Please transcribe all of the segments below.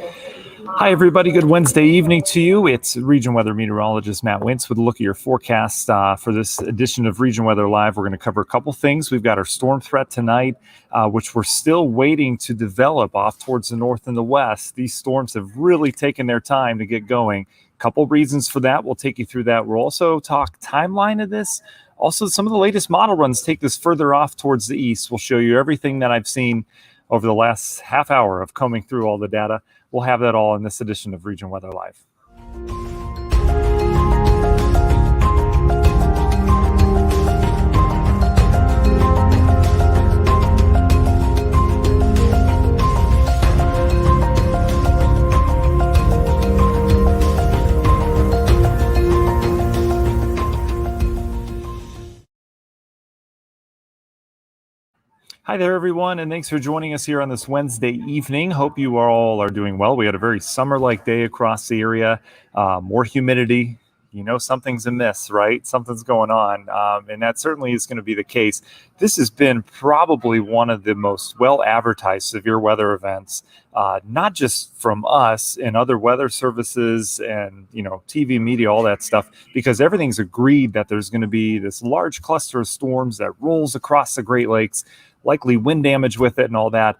Hi, everybody. Good Wednesday evening to you. It's Region Weather Meteorologist Matt Wintz with a look at your forecast for this edition of Region Weather Live. We're going to cover a couple things. We've got our storm threat tonight, which we're still waiting to develop off towards the north and the west. These storms have really taken their time to get going. A couple reasons for that. We'll take you through that. We'll also talk timeline of this. Also, some of the latest model runs take this further off towards the east. We'll show you everything that I've seen over the last half hour of combing through all the data. We'll have that all in this edition of Region Weather Live. Hi there, everyone, and thanks for joining us here on this Wednesday evening. Hope you all are doing well. We had a very summer-like day across the area, more humidity. You know something's amiss, right? Something's going on, and that certainly is going to be the case. This has been probably one of the most well-advertised severe weather events, not just from us and other weather services and, TV media, all that stuff, because everything's agreed that there's going to be this large cluster of storms that rolls across the Great Lakes, likely wind damage with it and all that.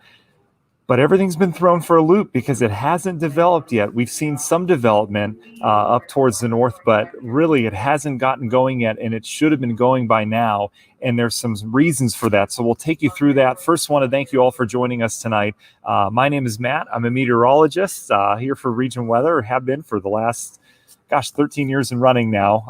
But everything's been thrown for a loop because it hasn't developed yet. We've seen some development up towards the north, but really it hasn't gotten going yet, and it should have been going by now. And there's some reasons for that. So we'll take you through that. First, want to thank you all for joining us tonight. My name is Matt. I'm a meteorologist here for Region Weather, have been for the last 13 years and running now.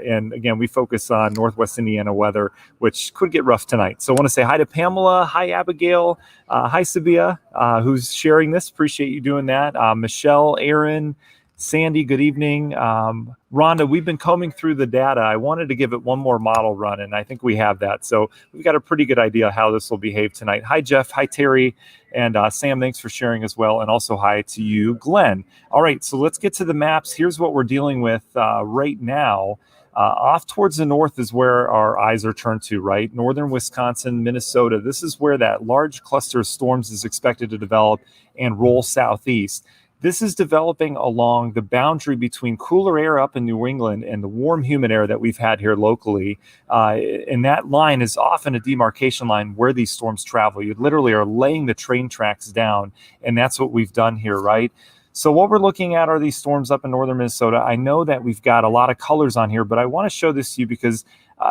And again, we focus on Northwest Indiana weather, which could get rough tonight. So I want to say hi to Pamela. Hi, Abigail. Hi, Sabia, who's sharing this. Appreciate you doing that. Michelle, Aaron, Sandy, good evening. Rhonda, we've been combing through the data. I wanted to give it one more model run, and I think we have that. So we've got a pretty good idea how this will behave tonight. Hi, Jeff. Hi, Terry. And Sam, thanks for sharing as well. And also hi to you, Glenn. All right, so let's get to the maps. Here's what we're dealing with right now. Off towards the north is where our eyes are turned to, right? Northern Wisconsin, Minnesota. This is where that large cluster of storms is expected to develop and roll southeast. This is developing along the boundary between cooler air up in New England and the warm, humid air that we've had here locally. And that line is often a demarcation line where these storms travel. You literally are laying the train tracks down, and that's what we've done here, right? So what we're looking at are these storms up in northern Minnesota. I know that we've got a lot of colors on here, but I want to show this to you because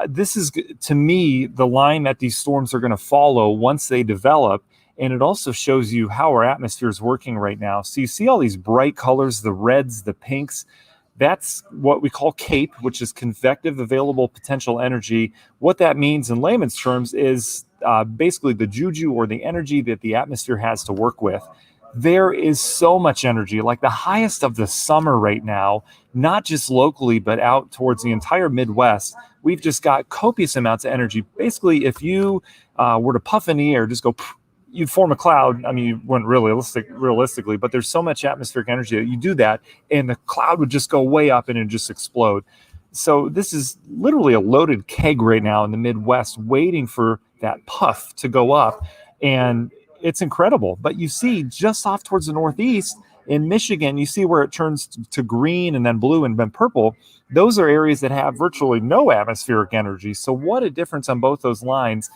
this is, to me, the line that these storms are going to follow once they develop. And it also shows you how our atmosphere is working right now. So you see all these bright colors, the reds, the pinks. That's what we call CAPE, which is convective available potential energy. What that means in layman's terms is basically the juju or the energy that the atmosphere has to work with. There is so much energy, like the highest of the summer right now, not just locally, but out towards the entire Midwest. We've just got copious amounts of energy. Basically, if you were to puff in the air, just go, you'd form a cloud. I mean, you wouldn't realistically, but there's so much atmospheric energy that you do that, and the cloud would just go way up and it'd just explode. So this is literally a loaded keg right now in the Midwest, waiting for that puff to go up, and it's incredible. But you see just off towards the northeast in Michigan, you see where it turns to green and then blue and then purple. Those are areas that have virtually no atmospheric energy. So what a difference on both those lines.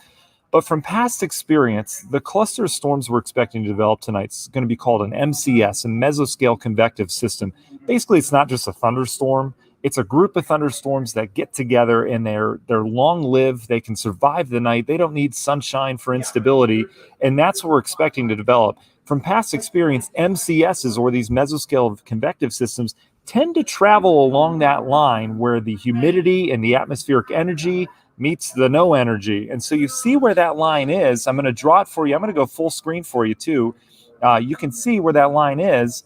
But from past experience, the cluster of storms we're expecting to develop tonight is going to be called an MCS, a mesoscale convective system. Basically, it's not just a thunderstorm. It's a group of thunderstorms that get together, and they're long-lived. They can survive the night. They don't need sunshine for instability, and that's what we're expecting to develop. From past experience, MCSs, or these mesoscale convective systems, tend to travel along that line where the humidity and the atmospheric energy meets the no energy. And so you see where that line is. I'm going to draw it for you. I'm going to go full screen for you too. You can see where that line is.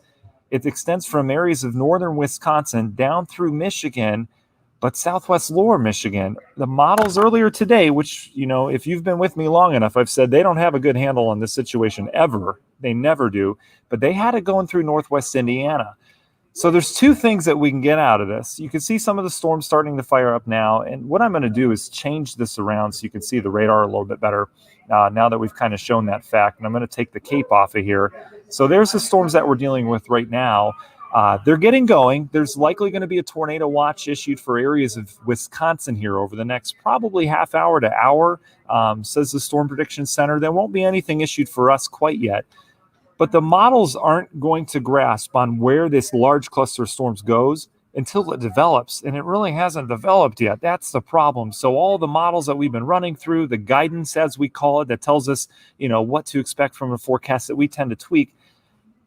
It extends from areas of northern Wisconsin down through Michigan, but southwest lower Michigan. The models earlier today, which, if you've been with me long enough, I've said they don't have a good handle on this situation ever. They never do. But they had it going through northwest Indiana. So there's two things that we can get out of this. You can see some of the storms starting to fire up now. And what I'm going to do is change this around so you can see the radar a little bit better now that we've kind of shown that fact. And I'm going to take the CAPE off of here So there's the storms that we're dealing with right now. They're getting going. There's likely going to be a tornado watch issued for areas of Wisconsin here over the next probably half hour to hour, says the Storm Prediction Center. There won't be anything issued for us quite yet. But the models aren't going to grasp on where this large cluster of storms goes until it develops, and it really hasn't developed yet. That's the problem. So all the models that we've been running through, the guidance, as we call it, that tells us, what to expect from a forecast that we tend to tweak,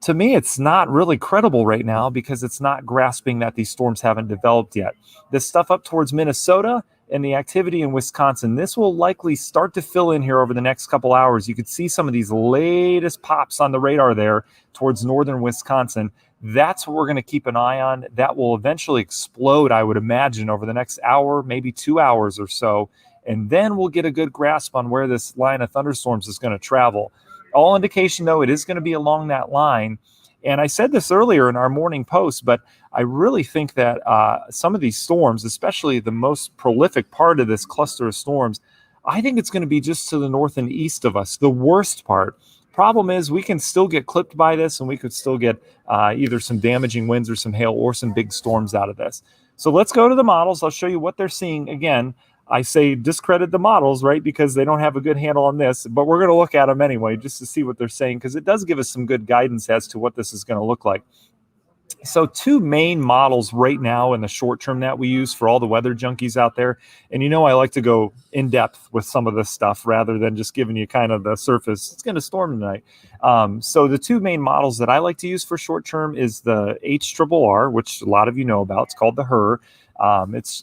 to me, it's not really credible right now because it's not grasping that these storms haven't developed yet. This stuff up towards Minnesota and the activity in Wisconsin, this will likely start to fill in here over the next couple hours. You could see some of these latest pops on the radar there towards northern Wisconsin. That's what we're going to keep an eye on. That will eventually explode, I would imagine, over the next hour, maybe 2 hours or so. And then we'll get a good grasp on where this line of thunderstorms is going to travel. All indication, though, it is going to be along that line. And I said this earlier in our morning post, but I really think that some of these storms, especially the most prolific part of this cluster of storms, I think it's going to be just to the north and east of us, the worst part. Problem is we can still get clipped by this, and we could still get either some damaging winds or some hail or some big storms out of this. So let's go to the models. I'll show you what they're seeing. Again, I say discredit the models, right, because they don't have a good handle on this, but we're going to look at them anyway just to see what they're saying, because it does give us some good guidance as to what this is going to look like. So two main models right now in the short term that we use for all the weather junkies out there. And I like to go in depth with some of this stuff rather than just giving you kind of the surface. It's going to storm tonight. So the two main models that I like to use for short term is the HRRR, which a lot of you know about. It's called the HRRR.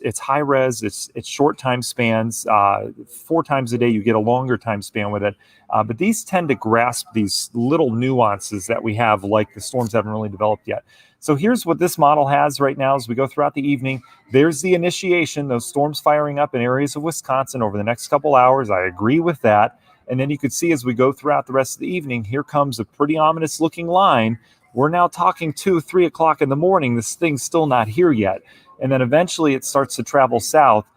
It's high res. It's short time spans. 4 times a day, you get a longer time span with it. But these tend to grasp these little nuances that we have, like the storms haven't really developed yet. So here's what this model has right now as we go throughout the evening. There's the initiation, those storms firing up in areas of Wisconsin over the next couple hours. I agree with that. And then you could see as we go throughout the rest of the evening, here comes a pretty ominous looking line. We're now talking 2, 3 o'clock in the morning. This thing's still not here yet. And then eventually it starts to travel south.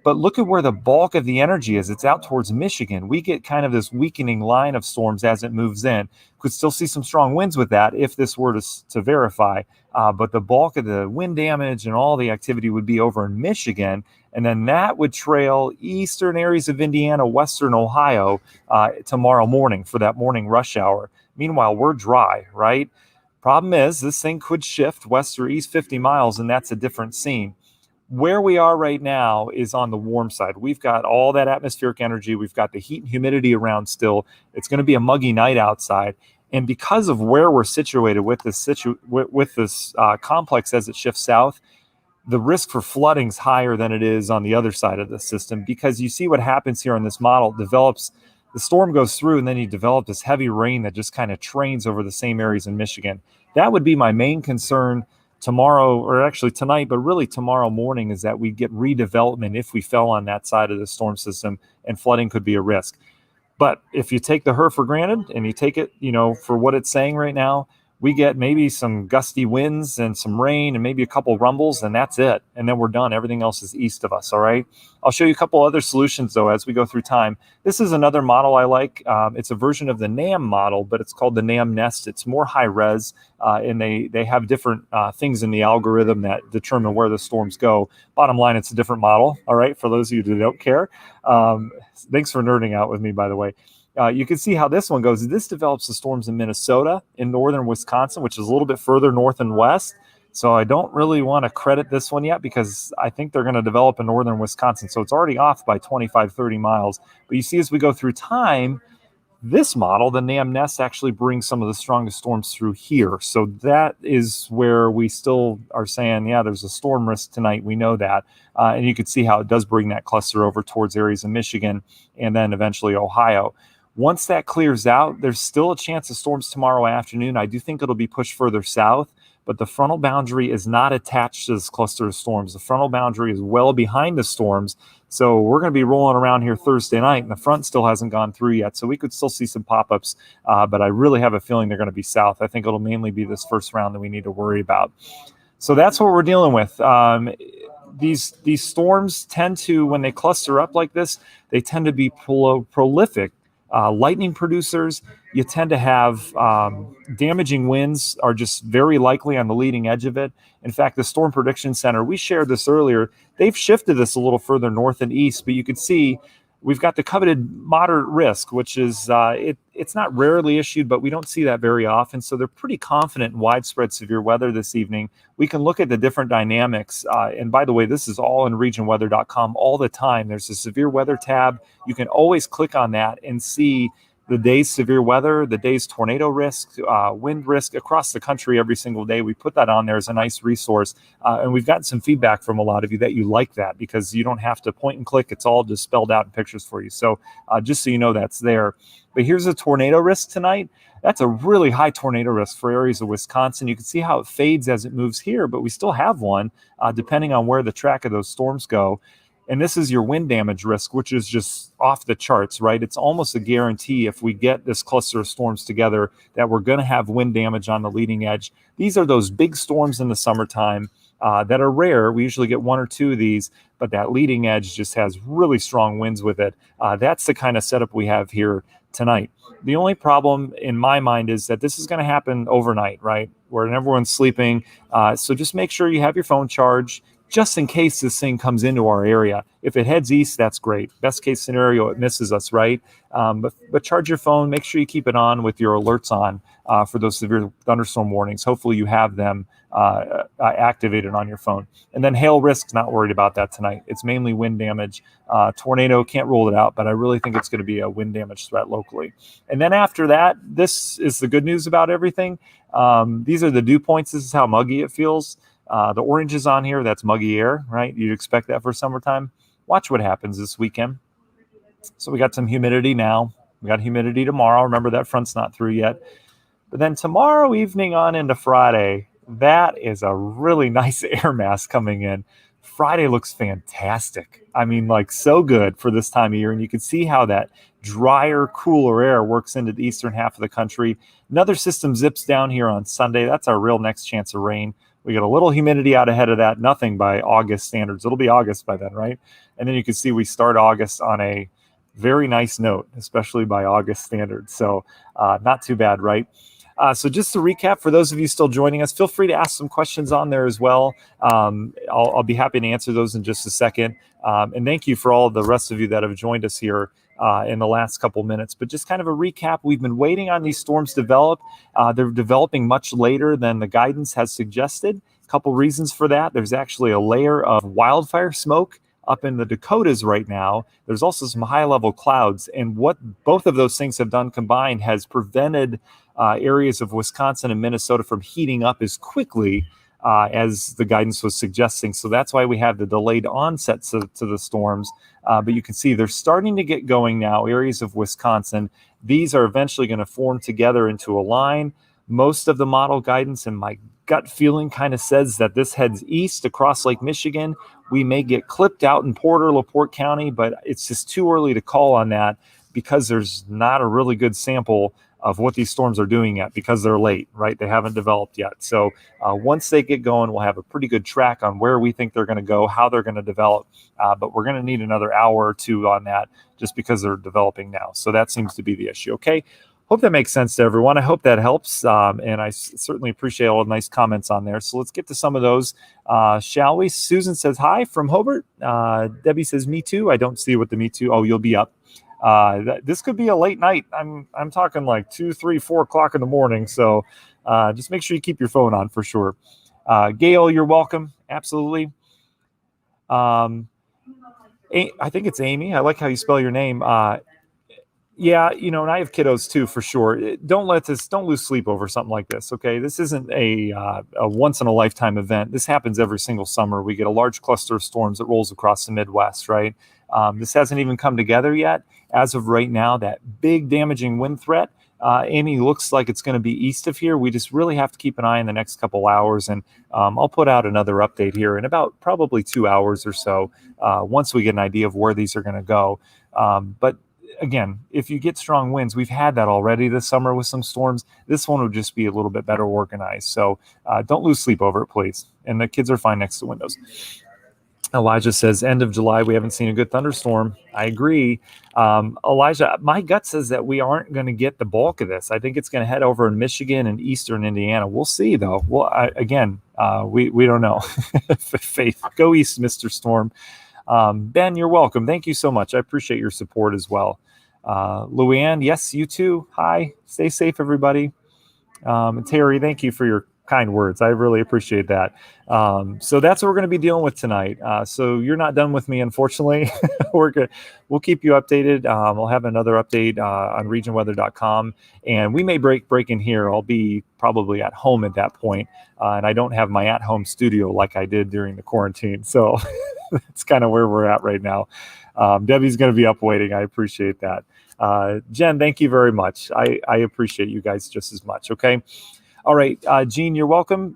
But look at where the bulk of the energy is. It's out towards Michigan. We get kind of this weakening line of storms as it moves in. Could still see some strong winds with that if this were to verify. But the bulk of the wind damage and all the activity would be over in Michigan. And then that would trail eastern areas of Indiana, western Ohio tomorrow morning for that morning rush hour. Meanwhile, we're dry, right? Problem is, this thing could shift west or east 50 miles, and that's a different scene. Where we are right now is on the warm side. We've got all that atmospheric energy. We've got the heat and humidity around still. It's going to be a muggy night outside. And because of where we're situated with this complex as it shifts south, the risk for flooding is higher than it is on the other side of the system, because you see what happens here on this model. The storm goes through, and then you develop this heavy rain that just kind of trains over the same areas in Michigan. That would be my main concern tomorrow, or actually tonight, but really tomorrow morning, is that we get redevelopment if we fell on that side of the storm system, and flooding could be a risk. But if you take the HRRR for granted and you take it, for what it's saying right now, we get maybe some gusty winds and some rain and maybe a couple rumbles, and that's it. And then we're done. Everything else is east of us. All right. I'll show you a couple other solutions, though, as we go through time. This is another model I like. It's a version of the NAM model, but it's called the NAM Nest. It's more high res, and they have different things in the algorithm that determine where the storms go. Bottom line, it's a different model. All right. For those of you who don't care. Thanks for nerding out with me, by the way. You can see how this one goes. This develops the storms in Minnesota, in northern Wisconsin, which is a little bit further north and west. So I don't really want to credit this one yet, because I think they're going to develop in northern Wisconsin. So it's already off by 25, 30 miles. But you see, as we go through time, this model, the NAM Nest, actually brings some of the strongest storms through here. So that is where we still are saying, yeah, there's a storm risk tonight. We know that. And you can see how it does bring that cluster over towards areas of Michigan and then eventually Ohio. Once that clears out, there's still a chance of storms tomorrow afternoon. I do think it'll be pushed further south, but the frontal boundary is not attached to this cluster of storms. The frontal boundary is well behind the storms. So we're going to be rolling around here Thursday night, and the front still hasn't gone through yet. So we could still see some pop-ups, but I really have a feeling they're going to be south. I think it'll mainly be this first round that we need to worry about. So that's what we're dealing with. These storms tend to, when they cluster up like this, they tend to be prolific. Lightning producers, you tend to have damaging winds are just very likely on the leading edge of it. In fact, the Storm Prediction Center, we shared this earlier, they've shifted this a little further north and east, but you can see we've got the coveted moderate risk, which is it's not rarely issued, but we don't see that very often. So they're pretty confident in widespread severe weather this evening. We can look at the different dynamics. And by the way, this is all in regionweather.com all the time. There's a severe weather tab. You can always click on that and see the day's severe weather, the day's tornado risk, wind risk across the country every single day. We put that on there as a nice resource. And we've gotten some feedback from a lot of you that you like that because you don't have to point and click. It's all just spelled out in pictures for you. So just so you know, that's there. But here's a tornado risk tonight. That's a really high tornado risk for areas of Wisconsin. You can see how it fades as it moves here, but we still have one depending on where the track of those storms go. And this is your wind damage risk, which is just off the charts, right? It's almost a guarantee if we get this cluster of storms together that we're going to have wind damage on the leading edge. These are those big storms in the summertime that are rare. We usually get one or two of these, but that leading edge just has really strong winds with it. That's the kind of setup we have here tonight. The only problem in my mind is that this is going to happen overnight, right? Where everyone's sleeping. So just make sure you have your phone charged, just in case this thing comes into our area. If it heads east, that's great. Best case scenario, it misses us, right? But charge your phone. Make sure you keep it on with your alerts on for those severe thunderstorm warnings. Hopefully you have them activated on your phone. And then hail risk, not worried about that tonight. It's mainly wind damage. Tornado, can't rule it out, but I really think it's going to be a wind damage threat locally. And then after that, this is the good news about everything. These are the dew points. This is how muggy it feels. The orange is on here. That's muggy air, right? You'd expect that for summertime. Watch what happens this weekend. So we got some humidity now. We got humidity tomorrow. Remember, that front's not through yet. But then tomorrow evening on into Friday, that is a really nice air mass coming in. Friday looks fantastic. I mean, like so good for this time of year. And you can see how that drier, cooler air works into the eastern half of the country. Another system zips down here on Sunday. That's our real next chance of rain. We got a little humidity out ahead of that. Nothing by August standards. It'll be August by then, right? And then you can see we start August on a very nice note, especially by August standards. So not too bad, right? So just to recap, for those of you still joining us, feel free to ask some questions on there as well. I'll be happy to answer those in just a second. And thank you for all the rest of you that have joined us here in the last couple minutes. But just kind of a recap, we've been waiting on these storms to develop. They're developing much later than the guidance has suggested. A couple reasons for that. There's actually a layer of wildfire smoke up in the Dakotas right now. There's also some high-level clouds. And what both of those things have done combined has prevented areas of Wisconsin and Minnesota from heating up as quickly as the guidance was suggesting. So that's why we have the delayed onset to the storms. But you can see they're starting to get going now, areas of Wisconsin. These are eventually going to form together into a line. Most of the model guidance and my gut feeling kind of says that this heads east across Lake Michigan. We may get clipped out in Porter, LaPorte County, but it's just too early to call on that because there's not a really good sample of what these storms are doing yet because they're late, right? They haven't developed yet. So once they get going, we'll have a pretty good track on where we think they're going to go, how they're going to develop. But we're going to need another hour or two on that just because they're developing now. So that seems to be the issue. Okay. Hope that makes sense to everyone. I hope that helps. And I certainly appreciate all the nice comments on there. So let's get to some of those, shall we? Susan says, hi from Hobart. Debbie says, me too. I don't see what the me too. Oh, you'll be up. This could be a late night. I'm talking like 2, 3, 4 o'clock in the morning. So just make sure you keep your phone on for sure. Gail, you're welcome. Absolutely. I think it's Amy. I like how you spell your name. Yeah, and I have kiddos too, for sure. Don't lose sleep over something like this. Okay. This isn't a once in a lifetime event. This happens every single summer. We get a large cluster of storms that rolls across the Midwest, right? This hasn't even come together yet. As of right now, that big damaging wind threat, Amy, looks like it's going to be east of here. We just really have to keep an eye in the next couple hours. And I'll put out another update here in about probably 2 hours or so once we get an idea of where these are going to go. But again, if you get strong winds, we've had that already this summer with some storms. This one would just be a little bit better organized. So don't lose sleep over it, please. And the kids are fine next to windows. Elijah says, end of July, we haven't seen a good thunderstorm. I agree. Elijah, my gut says that we aren't going to get the bulk of this. I think it's going to head over in Michigan and eastern Indiana. We'll see, though. Well, we don't know. Faith, go east, Mr. Storm. Ben, you're welcome. Thank you so much. I appreciate your support as well. Luann, yes, you too. Hi. Stay safe, everybody. And Terry, thank you for your kind words. I really appreciate that. So that's what we're going to be dealing with tonight. So you're not done with me, unfortunately. We'll keep you updated. We'll have another update on regionweather.com, and we may break in here. I'll be probably at home at that point, and I don't have my at-home studio like I did during the quarantine. So that's kind of where we're at right now. Debbie's going to be up waiting. I appreciate that. Jen, thank you very much. I appreciate you guys just as much. Okay. All right, Gene, you're welcome.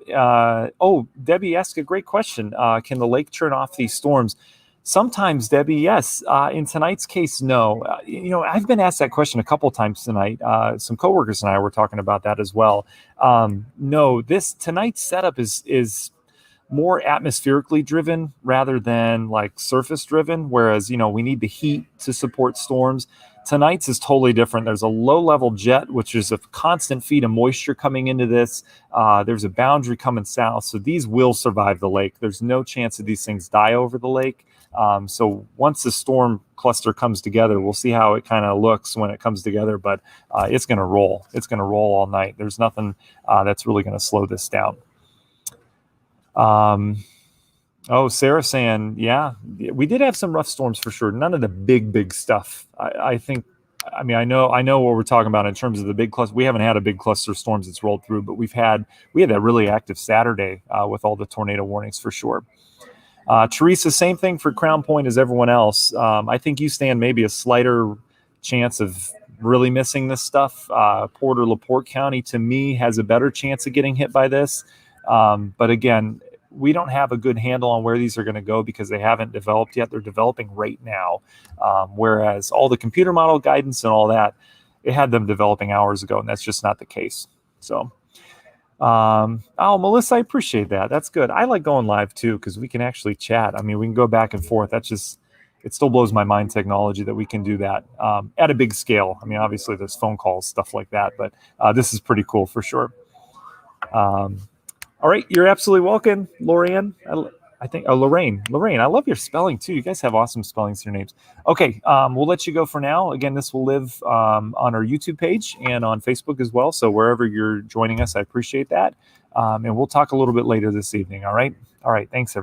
Debbie asked a great question. Can the lake turn off these storms? Sometimes, Debbie, yes. In tonight's case, no. I've been asked that question a couple times tonight. Some coworkers and I were talking about that as well. No, tonight's setup is more atmospherically driven rather than like surface driven, whereas, we need the heat to support storms. Tonight's is totally different. There's a low level jet, which is a constant feed of moisture coming into this. There's a boundary coming south. So these will survive the lake. There's no chance that these things die over the lake. So once the storm cluster comes together, we'll see how it kind of looks when it comes together, but it's going to roll. It's going to roll all night. There's nothing that's really going to slow this down. Sarah saying, yeah, we did have some rough storms for sure. None of the big stuff. I know what we're talking about in terms of the big cluster. We haven't had a big cluster of storms that's rolled through, but we had that really active Saturday with all the tornado warnings for sure. Teresa, same thing for Crown Point as everyone else. I think you stand maybe a slighter chance of really missing this stuff. Porter LaPorte County, to me, has a better chance of getting hit by this. But again, we don't have a good handle on where these are going to go because they haven't developed yet. They're developing right now. Whereas all the computer model guidance and all that, it had them developing hours ago, and that's just not the case. So, Melissa, I appreciate that. That's good. I like going live too, because we can actually chat. I mean, we can go back and forth. It still blows my mind, technology, that we can do that at a big scale. I mean, obviously there's phone calls, stuff like that, but this is pretty cool for sure. All right, you're absolutely welcome, Lorraine. Lorraine. I love your spelling too. You guys have awesome spellings to your names. Okay, we'll let you go for now. Again, this will live on our YouTube page and on Facebook as well. So wherever you're joining us, I appreciate that. And we'll talk a little bit later this evening. All right. Thanks, everybody.